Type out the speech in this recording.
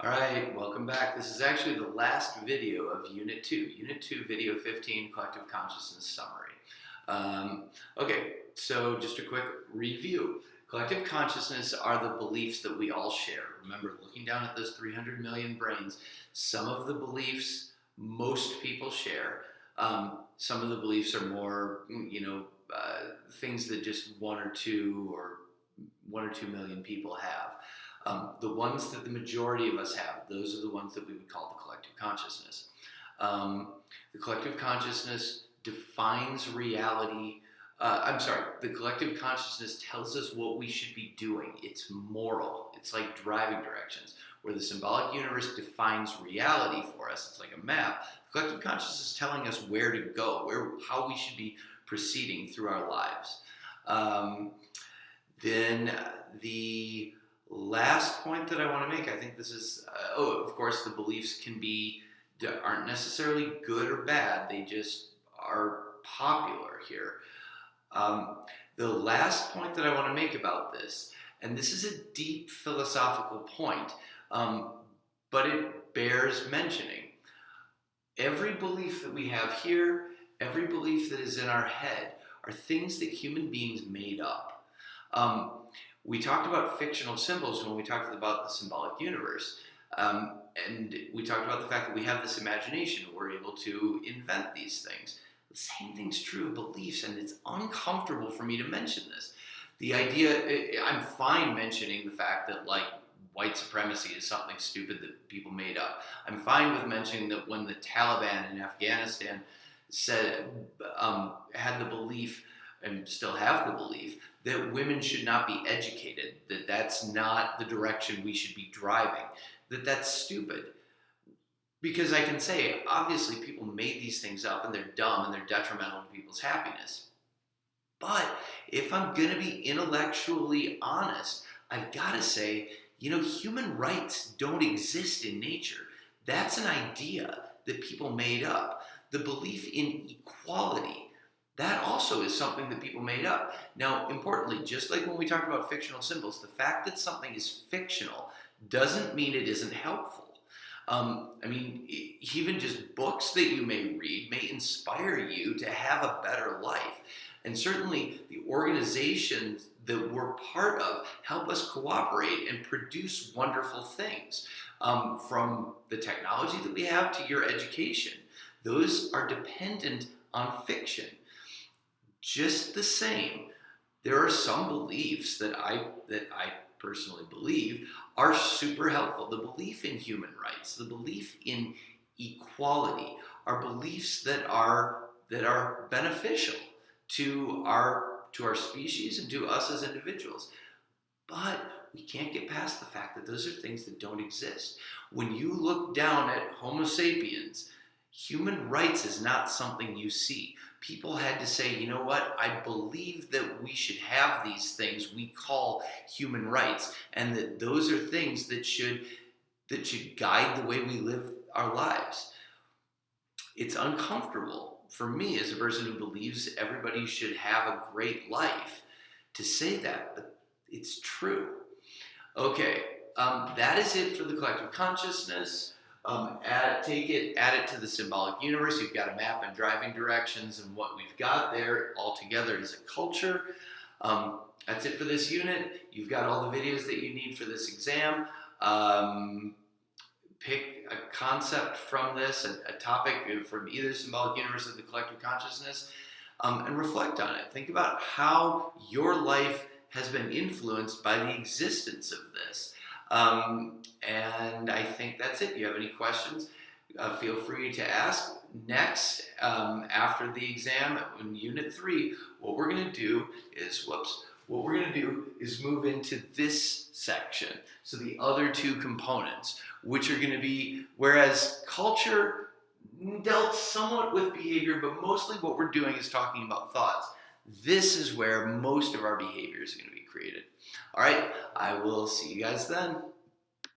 All right, welcome back. This is actually the last video of Unit 2. Unit 2, Video 15, Collective Consciousness Summary. Okay, so just a quick review. Collective consciousness are the beliefs that we all share. Remember, looking down at those 300 million brains, some of the beliefs most people share. Some of the beliefs are more, things that just one or two million people have. The ones that the majority of us have, those are the ones that we would call the collective consciousness. The collective consciousness defines reality. The collective consciousness tells us what we should be doing. It's moral. It's like driving directions. Where the symbolic universe defines reality for us, it's like a map. The collective consciousness is telling us where to go, how we should be proceeding through our lives. Then the last point that I want to make, I think this is, of course, the beliefs aren't necessarily good or bad. They just are popular here. The last point that I want to make about this, and this is a deep philosophical point, but it bears mentioning. Every belief that we have here, every belief that is in our head, are things that human beings made up. We talked about fictional symbols when we talked about the symbolic universe. And we talked about the fact that we have this imagination. We're able to invent these things. The same thing's true of beliefs, and it's uncomfortable for me to mention this. The idea, I'm fine mentioning the fact that, like, white supremacy is something stupid that people made up. I'm fine with mentioning that when the Taliban in Afghanistan had the belief, and still have the belief, that women should not be educated, that that's not the direction we should be driving, that's stupid. Because I can say, obviously people made these things up and they're dumb and they're detrimental to people's happiness. But if I'm going to be intellectually honest, I've got to say, human rights don't exist in nature. That's an idea that people made up. The belief in equality, that also is something that people made up. Now, importantly, just like when we talked about fictional symbols, the fact that something is fictional doesn't mean it isn't helpful. Even just books that you may read may inspire you to have a better life. And certainly the organizations that we're part of help us cooperate and produce wonderful things. From the technology that we have to your education, those are dependent on fiction. Just the same, there are some beliefs that I personally believe are super helpful. The belief in human rights, the belief in equality, are beliefs that are beneficial to our species and to us as individuals. But we can't get past the fact that those are things that don't exist. When you look down at Homo sapiens, human rights is not something you see. People had to say, you know what, I believe that we should have these things we call human rights, and that those are things that should guide the way we live our lives. It's uncomfortable for me as a person who believes everybody should have a great life to say that, but it's true. Okay, that is it for the collective consciousness. Add it to the symbolic universe. You've got a map and driving directions, and what we've got there all together is a culture. That's it for this unit. You've got all the videos that you need for this exam. Pick a concept from this, a topic from either symbolic universe or the collective consciousness, and reflect on it. Think about how your life has been influenced by the existence of this. And I think that's it. If you have any questions, feel free to ask. Next, after the exam in Unit 3, what we're going to do is move into this section. So the other two components, which are going to be, whereas culture dealt somewhat with behavior, but mostly what we're doing is talking about thoughts. This is where most of our behavior is going to be created. All right, I will see you guys then.